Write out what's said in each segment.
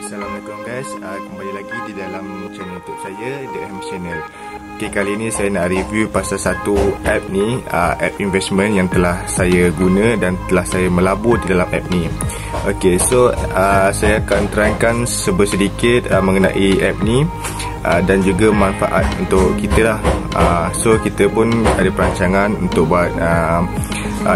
Assalamualaikum guys, kembali lagi di dalam channel YouTube saya, The M Channel. Okay, kali ni saya nak review pasal satu app ni, app investment yang telah saya guna dan telah saya melabur di dalam app ni. Okay, so saya akan terangkan sedikit mengenai app ni dan juga manfaat untuk kita lah. So kita pun ada perancangan untuk buat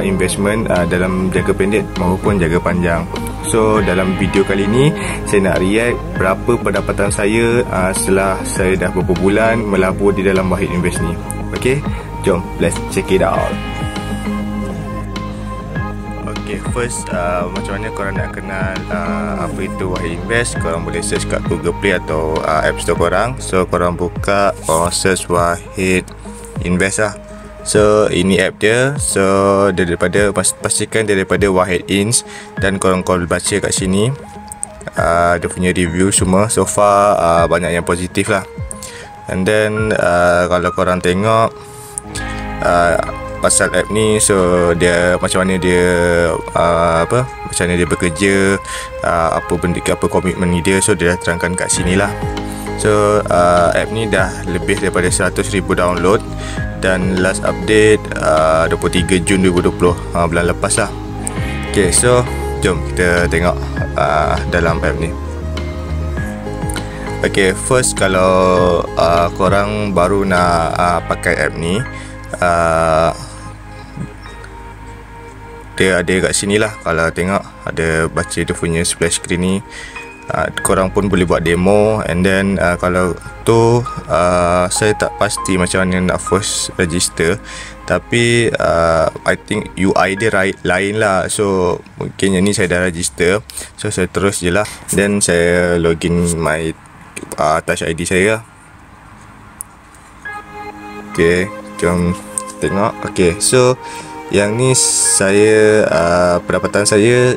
investment dalam jangka pendek maupun jangka panjang. So dalam video kali ni saya nak react berapa pendapatan saya setelah saya dah beberapa bulan melabur di dalam Wahid Invest ni. Okay, jom let's check it out. Okay, first macam mana korang nak kenal apa itu Wahid Invest? Korang boleh search kat Google Play atau App Store korang. So korang buka, korang search Wahid Invest lah. So ini app dia. So pastikan daripada Wahid Ins, dan korang baca kat sini dia punya review semua. So far banyak yang positif lah. And then kalau korang tengok pasal app ni, so dia macam mana dia macam mana dia bekerja, apa komitmen dia, so dia dah terangkan kat sini lah. So app ni dah lebih daripada 100,000 download dan last update 23 Jun 2020, bulan lepas lah. Okay, so jom kita tengok dalam app ni. Okay, first kalau korang baru nak pakai app ni, dia ada kat sini lah. Kalau tengok ada baca dia punya splash screen ni. Korang pun boleh buat demo. And then kalau tu saya tak pasti macam mana nak first register, tapi I think UI dia lain lah. So mungkin yang ni saya dah register, so saya terus je lah. Then saya login my Touch ID saya. Okay, jom tengok. Okay, so yang ni saya pendapatan saya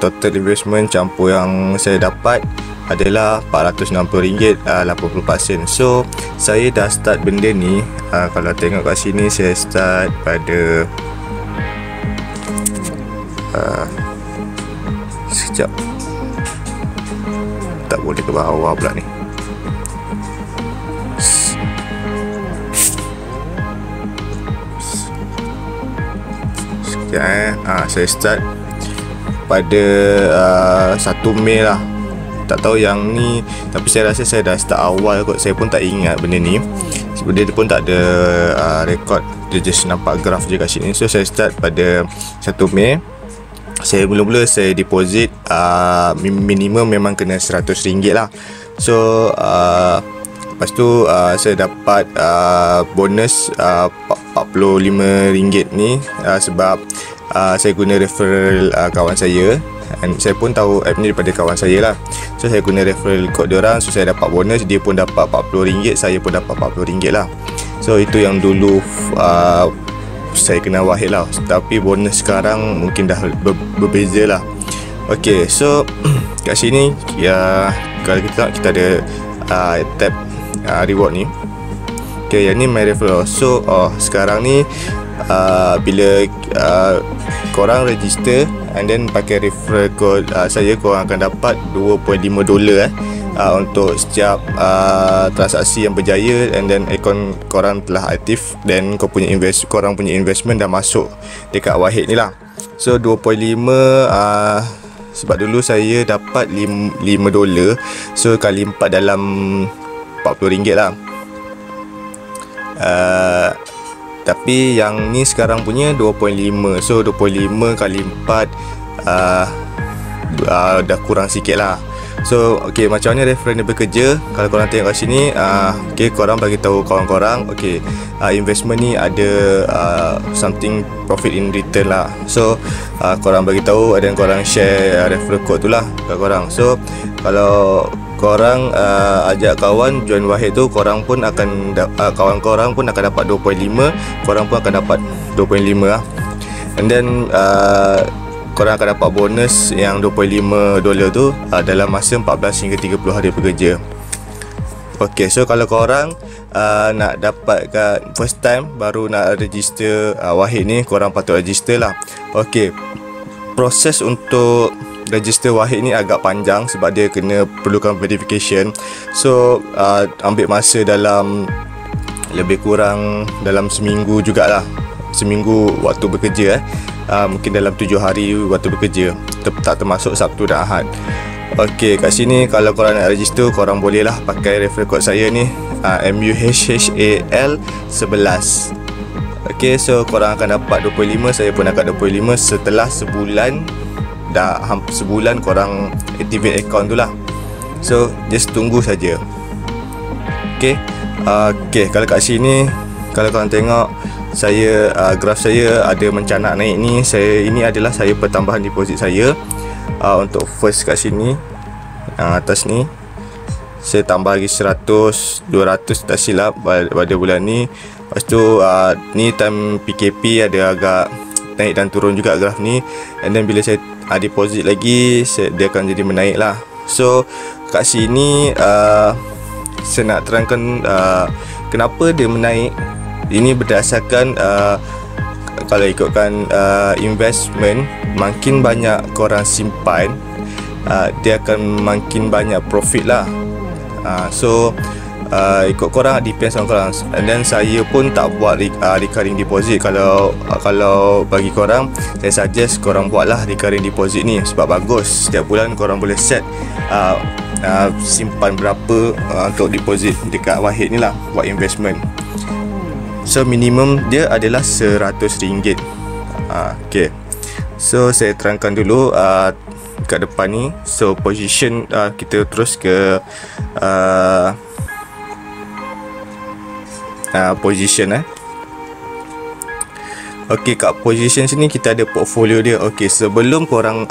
total investment campur yang saya dapat adalah RM460, 80%. So saya dah start benda ni. Kalau tengok kat sini, saya start pada sekejap, tak boleh ke bawah pula ni. Saya start pada 1 Mei lah. Tak tahu yang ni, tapi saya rasa saya dah start awal kot. Saya pun tak ingat benda ni. Sebenarnya dia pun tak ada record, dia just nampak graf je kat sini. So saya start pada 1 Mei. Saya mula-mula saya deposit minimum memang kena RM100 lah. So lepas tu saya dapat bonus RM45 ni sebab saya guna referral kawan saya. And saya pun tahu app ni daripada kawan saya lah. So saya guna referral code diorang, so saya dapat bonus. Dia pun dapat RM40, saya pun dapat RM40 lah. So itu yang dulu saya kena Wahid lah. Tapi bonus sekarang mungkin dah berbeza lah. Okay, so kat sini kalau kita tengok, kita ada tab reward ni. Okay, yang ni my referral. So sekarang ni bila korang register and then pakai referral code saya, korang akan dapat $2.5 untuk setiap transaksi yang berjaya. And then akaun korang telah aktif, dan korang punya investment dah masuk dekat Wahid ni lah. So 2.5 sebab dulu saya dapat $5, so kali 4 dalam RM40 lah. Tapi yang ni sekarang punya 2.5. So 2.5 kali 4 dah kurang sikit lah. So okay, macam mana referral ni bekerja? Kalau korang tengok kat sini, okay, korang bagi tahu kawan korang, okay, investment ni ada something profit in return lah. So korang bagi tahu, dan korang share referral code tu lah kat korang. So kalau korang ajak kawan join Wahid tu, korang pun akan kawan korang pun akan dapat 2.5, korang pun akan dapat 2.5 lah. And then korang akan dapat bonus yang $25 tu dalam masa 14 hingga 30 hari bekerja. Okay, so kalau korang nak dapat kat first time baru nak register Wahid ni, korang patut register lah. Okay, proses untuk register Wahid ni agak panjang sebab dia kena perlukan verification. So ambil masa dalam lebih kurang dalam seminggu jugalah. Seminggu waktu bekerja mungkin dalam 7 hari waktu bekerja, tak termasuk Sabtu dan Ahad. Okey, kat sini kalau korang nak register, korang boleh lah pakai referral code saya ni, MUHHAL 11. Okey, so korang akan dapat 25, saya pun dapat 25 setelah sebulan. Dah hampir sebulan korang activate account tu lah. So just tunggu saja. Okey. Kalau kat sini, kalau korang tengok saya, graf saya ada mencanak naik ni. Ini adalah saya pertambahan deposit saya. Untuk first kat sini, atas ni saya tambah lagi 100, 200 tak silap pada bulan ni. Lepas tu ni time PKP ada agak naik dan turun juga graf ni. And then bila saya deposit lagi, dia akan jadi menaik lah. So kat sini saya nak terangkan kenapa dia menaik. Ini berdasarkan kalau ikutkan investment, makin banyak korang simpan, dia akan makin banyak profit lah. So ikut korang, depends on korang. And then saya pun tak buat recurring deposit. Kalau bagi korang, saya suggest korang buatlah recurring deposit ni sebab bagus. Setiap bulan korang boleh set simpan berapa untuk deposit dekat Wahid ni lah, buat investment. So minimum dia adalah RM100. Okay, so saya terangkan dulu kat depan ni. So position, kita terus ke position. Okey, kat position sini kita ada portfolio dia. Okey, sebelum korang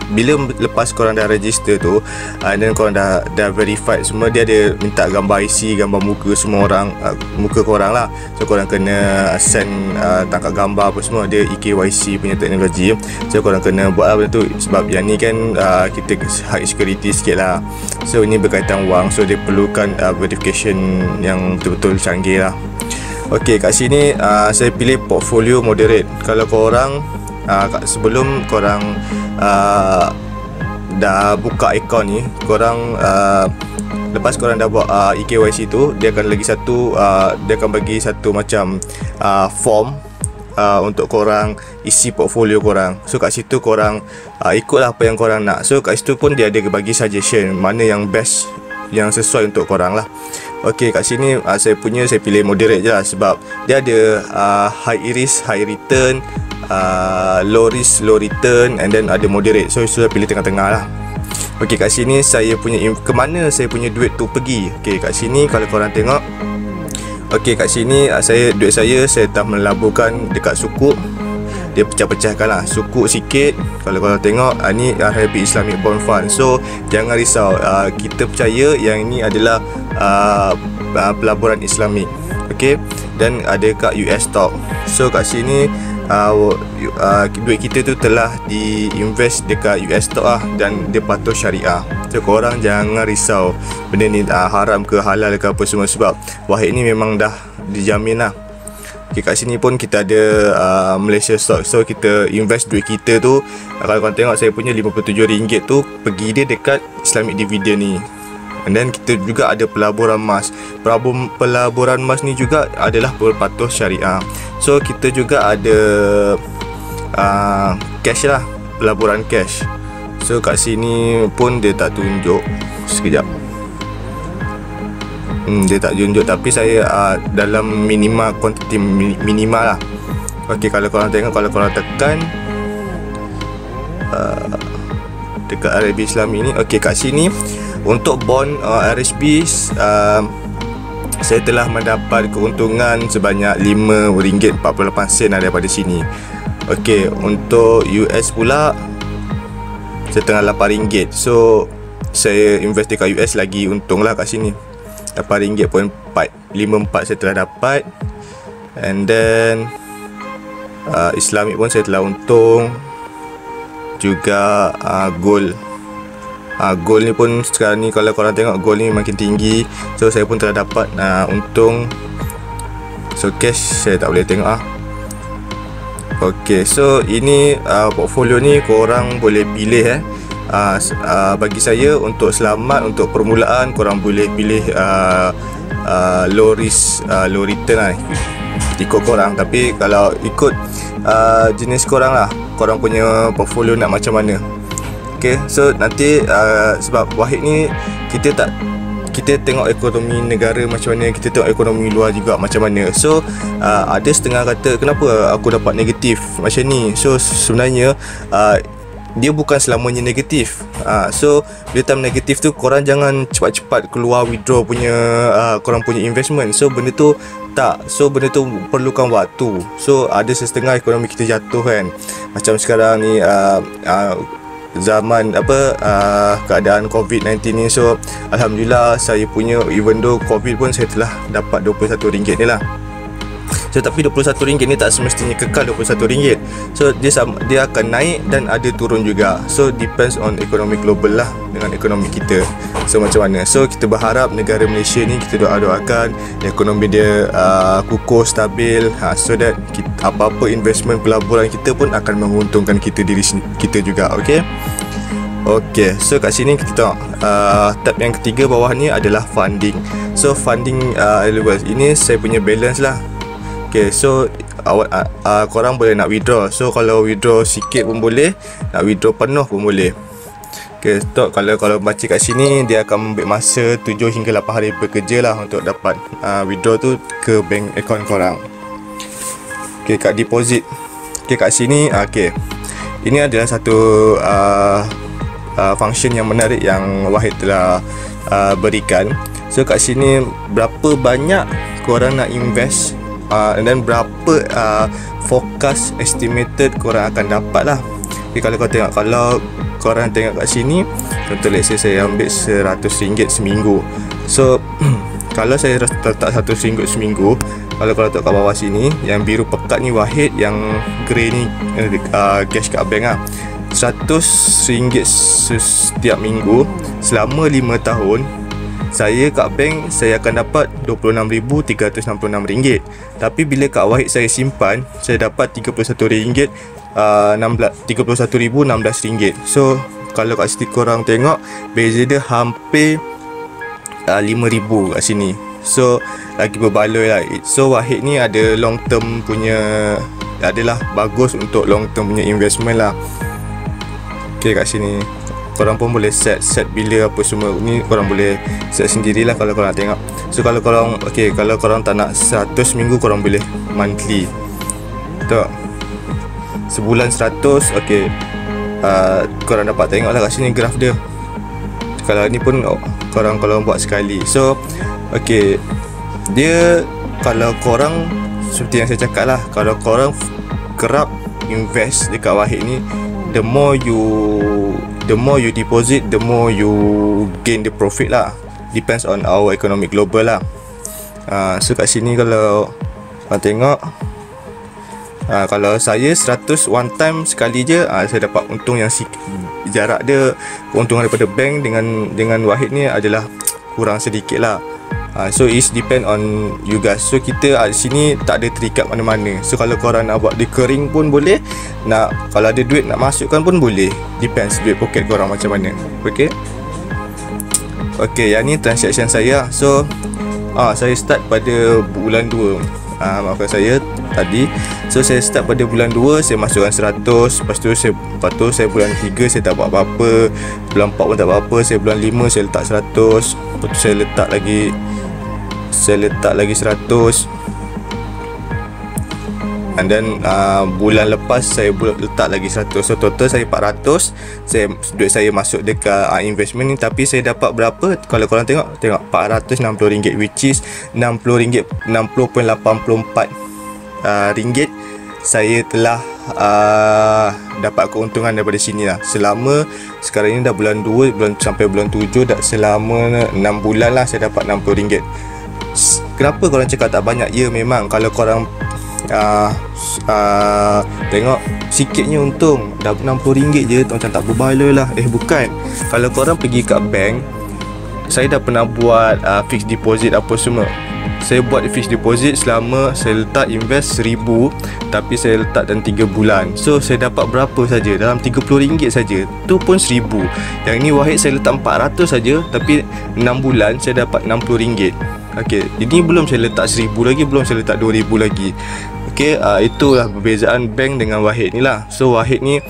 bila lepas korang dah register tu, dan korang dah verified semua, dia ada minta gambar IC, gambar muka semua orang, muka korang lah. So korang kena send tangkap gambar apa semua. Dia eKYC punya teknologi. So korang kena buat lah benda tu sebab yang ni kan kita high security sikit lah. So ini berkaitan wang, so dia perlukan verification yang betul-betul canggih lah. Okey, kat sini saya pilih portfolio moderate. Kalau korang sebelum korang dah buka akaun ni, korang lepas korang dah buat eKYC tu, dia akan lagi satu, dia akan bagi satu macam form untuk korang isi portfolio korang. So kat situ korang ikutlah apa yang korang nak. So kat situ pun dia ada bagi suggestion mana yang best, yang sesuai untuk korang lah. Okey, kat sini saya pilih moderate je lah sebab dia ada high risk, high return, low risk, low return, and then ada moderate. So saya pilih tengah-tengah lah. Okey, kat sini saya punya kemana saya punya duit tu pergi. Okey, kat sini kalau korang tengok, okey, kat sini duit saya dah melaburkan dekat Sukuk. Dia pecah-pecahkan lah, Sukuk sikit. Kalau korang tengok, ni Habib Islamic Bond Fund. So jangan risau, kita percaya yang ini adalah pelaburan Islamik. Okey, dan ada kat US stock. So kat sini duit kita tu telah diinvest dekat US stock lah, dan dia patuh syariah. So korang jangan risau benda ni haram ke halal ke apa semua, sebab Wahid ni memang dah dijamin lah. Okay, kat sini pun kita ada Malaysia stock. So kita invest duit kita tu, kalau korang tengok saya punya RM57 tu pergi dia dekat Islamic Dividend ni. And then kita juga ada pelaburan emas. Pelaburan emas ni juga adalah berpatuh syariah. So kita juga ada cash lah, pelaburan cash. So kat sini pun dia tak tunjuk. Sekejap, dia tak tunjuk, tapi saya dalam minimal, kuantiti minimal lah. Okey, kalau korang tengok, kalau korang tekan dekat RHB Islami ni, okey, kat sini untuk bond RHB saya telah mendapat keuntungan sebanyak RM5.48 daripada sini. Okey, untuk US pula saya tengah RM8. So saya invest dekat US lagi untung lah kat sini, RM8.54 saya telah dapat. And then Islamic pun saya telah untung juga. Gold ni pun sekarang ni, kalau korang tengok, gold ni makin tinggi. So saya pun telah dapat untung. So cash saya tak boleh tengok Okay, so ini portfolio ni korang boleh pilih bagi saya untuk selamat, untuk permulaan korang boleh pilih low risk, low return lah, ikut korang. Tapi kalau ikut jenis korang lah, korang punya portfolio nak macam mana. Okay, so nanti sebab Wahid ni kita tengok ekonomi negara macam mana, kita tengok ekonomi luar juga macam mana. So ada setengah kata kenapa aku dapat negatif macam ni. So sebenarnya dia bukan selamanya negatif. So bila time negatif tu korang jangan cepat-cepat keluar withdraw punya korang punya investment. So benda tu tak, so benda tu perlukan waktu. So ada setengah ekonomi kita jatuh kan, macam sekarang ni zaman keadaan COVID-19 ni. So alhamdulillah saya punya, even though COVID pun saya telah dapat RM21 ni lah. So tapi RM21 ni tak semestinya kekal RM21. So dia akan naik dan ada turun juga. So depends on ekonomi global lah dengan ekonomi kita. So macam mana. So kita berharap negara Malaysia ni, kita doakan ekonomi dia kukuh, stabil, so that apa-apa investment pelaburan kita pun akan menguntungkan diri kita juga. Okay, so kat sini kita tengok tab yang ketiga bawah ni adalah funding. So funding levels ini saya punya balance lah. Okay, so korang boleh nak withdraw. So kalau withdraw sikit pun boleh, nak withdraw penuh pun boleh. Okay, so kalau baca kat sini, dia akan ambil masa 7 hingga 8 hari bekerja lah untuk dapat withdraw tu ke bank account korang. Okay, kat deposit, okay, kat sini ini adalah satu function yang menarik yang Wahid telah berikan. So kat sini berapa banyak korang nak invest, dan berapa forecast estimated korang akan dapat lah. Jadi kalau korang tengok kat sini, contoh let's say saya ambil RM100 seminggu. So kalau saya letak RM100 seminggu, kalau korang tengok kat bawah sini, yang biru pekat ni Wahid, yang grey ni cash kat bank lah, RM100 setiap minggu selama 5 tahun. Saya kat bank saya akan dapat RM26,366. Tapi bila kat Wahid saya simpan, saya dapat RM31,016. So kalau kat sini korang tengok, beza dia hampir RM5,000 kat sini. So lagi berbaloi lah. So Wahid ni ada long term punya, adalah bagus untuk long term punya investment lah. Okay, kat sini korang pun boleh set bila apa semua ni, korang boleh set sendirilah kalau korang nak tengok. So kalau korang kalau korang tak nak 100 minggu, korang boleh monthly. Tak, sebulan 100. Korang dapat tengok lah kat sini graf dia. Kalau ni pun korang buat sekali. So dia, kalau korang, seperti yang saya cakap lah, kalau korang kerap invest dekat Wahid ni, the more you deposit, the more you gain the profit lah. Depends on our economic global lah. So kat sini kalau korang tengok, kalau saya 100 one time sekali je, saya dapat untung yang jarak dia, keuntungan daripada bank dengan Wahid ni adalah kurang sedikit lah. So it's depend on you guys. So kita di sini tak ada terikat mana-mana. So kalau korang nak buat recurring pun boleh, kalau ada duit nak masukkan pun boleh. Depends duit poket korang macam mana. Yang ni transaction saya. So saya start pada bulan 2. Maafkan saya tadi. So saya start pada bulan 2, saya masukkan 100. Lepas tu saya bulan 3 saya tak buat apa-apa. Bulan 4 pun tak buat apa. Saya bulan 5 saya letak 100. Lepas tu saya letak lagi 100. And then bulan lepas saya letak lagi 100. So total saya 400. Duit saya masuk dekat investment ni. Tapi saya dapat berapa? Kalau korang tengok RM460, which is RM60.84 ringgit. Saya telah dapat keuntungan daripada sini lah. Selama sekarang ini dah bulan 2 sampai bulan 7, dah selama 6 bulan lah saya dapat RM60. Kenapa korang cakap tak banyak? Ya, memang kalau korang tengok sikitnya untung, dah RM60 je, macam tak berbaloi lah. Bukan. Kalau korang pergi kat bank, saya dah pernah buat fixed deposit apa semua. saya buat fixed deposit selama saya letak invest 1000, tapi saya letak dalam 3 bulan. So saya dapat berapa saja? Dalam RM30 saja. Tu pun 1000. Yang ni Wahid saya letak 400 saja, tapi 6 bulan saya dapat RM60. Okey, ini belum saya letak 1000 lagi, belum saya letak 2000 lagi. Okey, itulah perbezaan bank dengan Wahid ni lah. So Wahid ni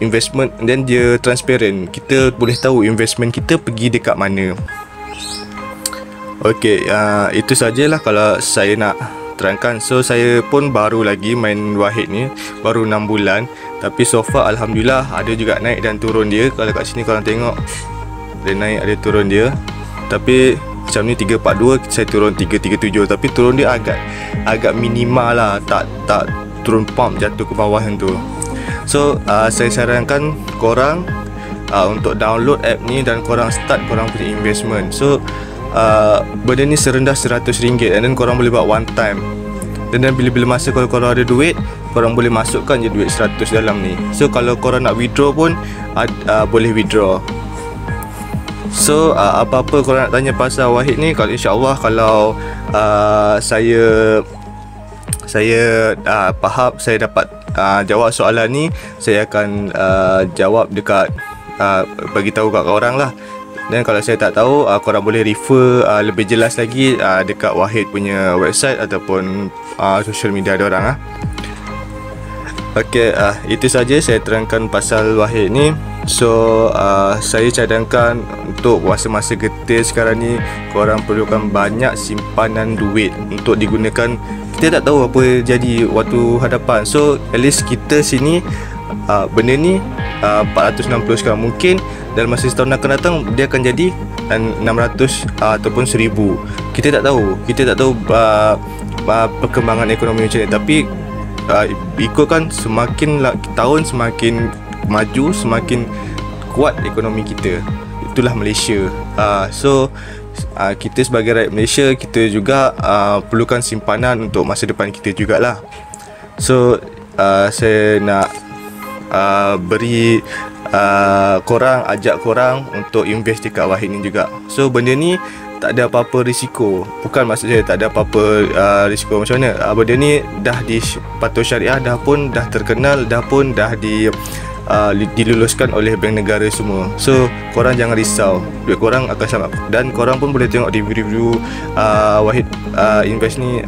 investment, dan dia transparent. Kita boleh tahu investment kita pergi dekat mana. Okey, itu sajalah kalau saya nak terangkan. So saya pun baru lagi main Wahid ni, baru 6 bulan. Tapi so far Alhamdulillah ada juga naik dan turun dia. Kalau kat sini korang tengok, ada naik ada turun dia. Tapi macam ni 342, saya turun 337. Tapi turun dia agak minimal lah, tak turun pump jatuh ke bawah yang tu. So saya sarankan korang untuk download app ni dan korang start korang punya investment. So benda ni serendah RM100, and then korang boleh buat one time. Dan bila masa kalau korang ada duit, korang boleh masukkan je duit 100 dalam ni. So kalau korang nak withdraw pun boleh withdraw. So apa-apa korang nak tanya pasal Wahid ni, kalau insyaAllah kalau saya faham, saya dapat jawab soalan ni, saya akan jawab dekat bagi tahu kat korang lah. Dan kalau saya tak tahu, korang boleh refer lebih jelas lagi dekat Wahid punya website ataupun social media diorang lah. Okey, itu saja saya terangkan pasal Wahid ni. So saya cadangkan untuk masa-masa getir sekarang ni, korang perlukan banyak simpanan duit untuk digunakan. Kita tak tahu apa jadi waktu hadapan. So at least kita sini benda ni 460 sekarang, mungkin dalam masa setahun akan datang dia akan jadi 600 ataupun 1000. Kita tak tahu perkembangan ekonomi macam ni. Tapi ikutkan semakin tahun semakin maju, semakin kuat ekonomi kita. Itulah Malaysia. So kita sebagai rakyat Malaysia, kita juga perlukan simpanan untuk masa depan kita jugalah. So saya nak beri ajak korang untuk invest dekat Wahid ni juga. So benda ni tak ada apa-apa risiko. Bukan maksud saya tak ada apa-apa risiko macam mana. Benda ni dah dipatuh syariah, dah terkenal, dah diluluskan oleh bank negara semua. So korang jangan risau, duit korang akan selamat. Dan korang pun boleh tengok review Wahid Invest ni,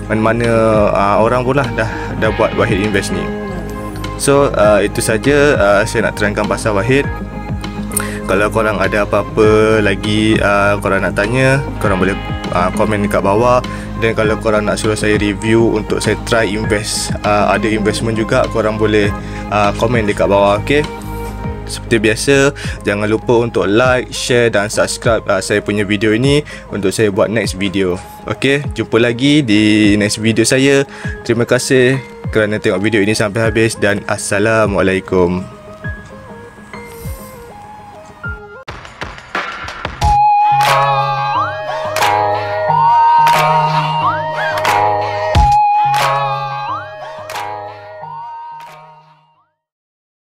mana-mana orang pun lah dah buat Wahid Invest ni. So itu saja saya nak terangkan pasal Wahid. Kalau korang ada apa-apa lagi korang nak tanya, korang boleh komen dekat bawah. Dan kalau korang nak suruh saya review untuk saya try invest ada investment juga, korang boleh komen dekat bawah. Okay, seperti biasa, jangan lupa untuk like, share dan subscribe saya punya video ini untuk saya buat next video. Okay, jumpa lagi di next video saya. Terima kasih kerana tengok video ini sampai habis, dan Assalamualaikum.